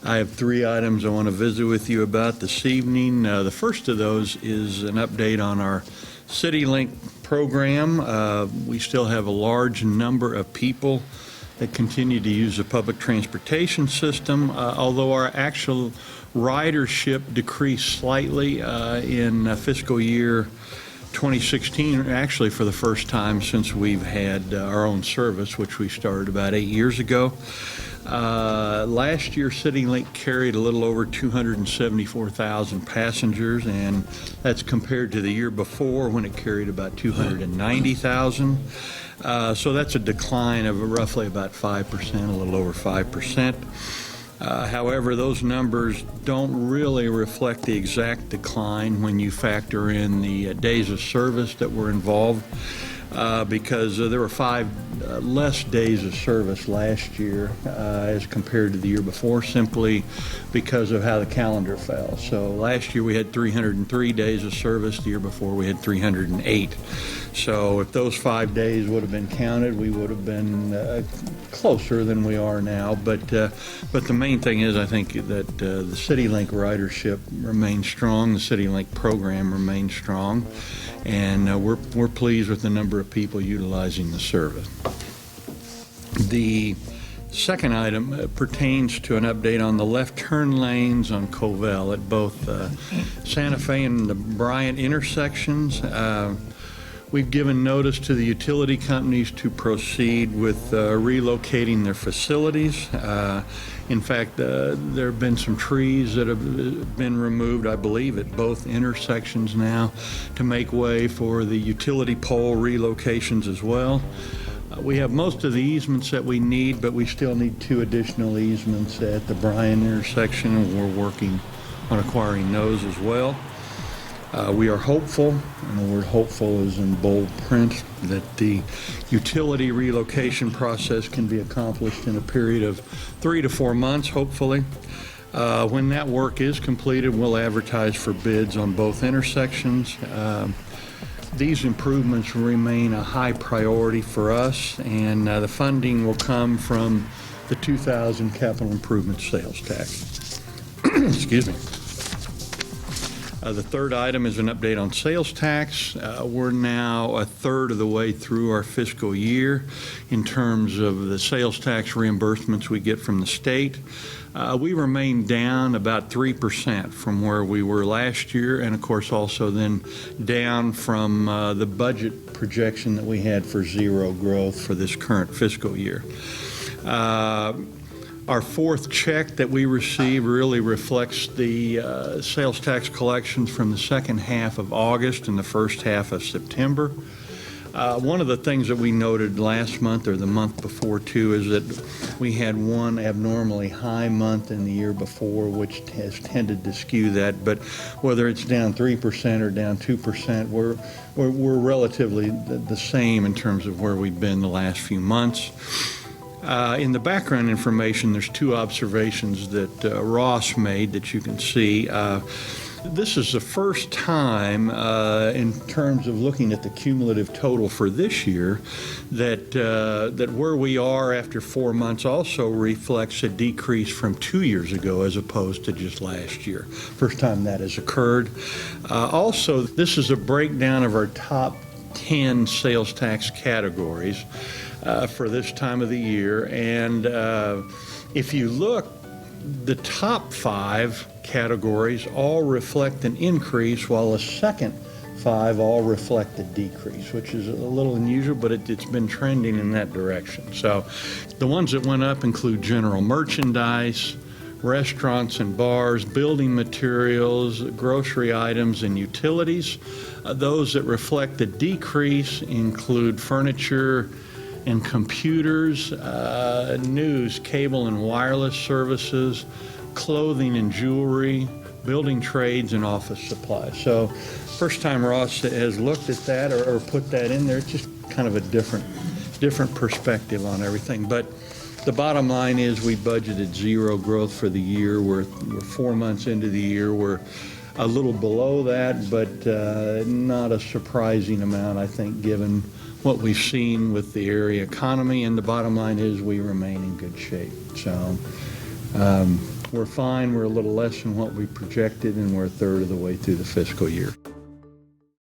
I have three items I want to visit with you about this evening. The first of those is an update on our Citylink program. We still have a large number of people that continue to use the public transportation system, although our actual ridership decreased slightly in fiscal year 2016, actually for the first time since we've had our own service, which we started about 8 years ago. Last year, Citylink carried a little over 274,000 passengers, and that's compared to the year before when it carried about 290,000. So that's a decline of roughly about 5%, a little over 5%. However, those numbers don't really reflect the exact decline when you factor in the days of service that were involved. Because there were 5 less days of service last year as compared to the year before, simply because of how the calendar fell. So last year we had 303 days of service. The year before we had 308. So if those 5 days would have been counted, we would have been closer than we are now. But the main thing is, I think that the Citylink ridership remains strong. The Citylink program remains strong. And we're pleased with the number of people utilizing the service. The second item pertains to an update on the left turn lanes on Covell at both Santa Fe and the Bryant intersections. We've given notice to the utility companies to proceed with relocating their facilities. In fact, there have been some trees that have been removed, I believe, at both intersections now to make way for the utility pole relocations as well. We have most of the easements that we need, but we still need 2 additional easements at the Bryant intersection, and we're working on acquiring those as well. We are hopeful, and the word hopeful is in bold print, that the utility relocation process can be accomplished in a period of 3 to 4 months, hopefully. When that work is completed, we'll advertise for bids on both intersections. These improvements remain a high priority for us, and the funding will come from the 2000 capital improvement sales tax. Excuse me. The third item is an update on sales tax. We're now a third of the way through our fiscal year in terms of the sales tax reimbursements we get from the state. We remain down about 3% from where we were last year, and of course also then down from the budget projection that we had for 0 growth for this current fiscal year. Our fourth check that we receive really reflects the sales tax collections from the second half of August and the first half of September. One of the things that we noted last month or the month before too is that we had one abnormally high month in the year before, which has tended to skew that. But whether it's down 3% or down 2%, we're relatively the same in terms of where we've been the last few months. In the background information, there's 2 observations that Ross made that you can see. This is the first time in terms of looking at the cumulative total for this year that where we are after 4 months also reflects a decrease from 2 years ago as opposed to just last year. First time that has occurred. Also, this is a breakdown of our top 10 sales tax categories for this time of the year, and if you look, the top 5 categories all reflect an increase, while the second 5 all reflect a decrease, which is a little unusual, but it's been trending in that direction. So the ones that went up include general merchandise, restaurants and bars, building materials, grocery items, and utilities. Those that reflect the decrease include furniture and computers, news, cable and wireless services, clothing and jewelry, building trades, and office supplies. So first time Ross has looked at that or put that in there. It's just kind of a different perspective on everything. But the bottom line is we budgeted 0 growth for the year. We're 4 months into the year. We're a little below that, but not a surprising amount, I think, given what we've seen with the area economy. And the bottom line is we remain in good shape. So we're fine. We're a little less than what we projected, and we're a third of the way through the fiscal year.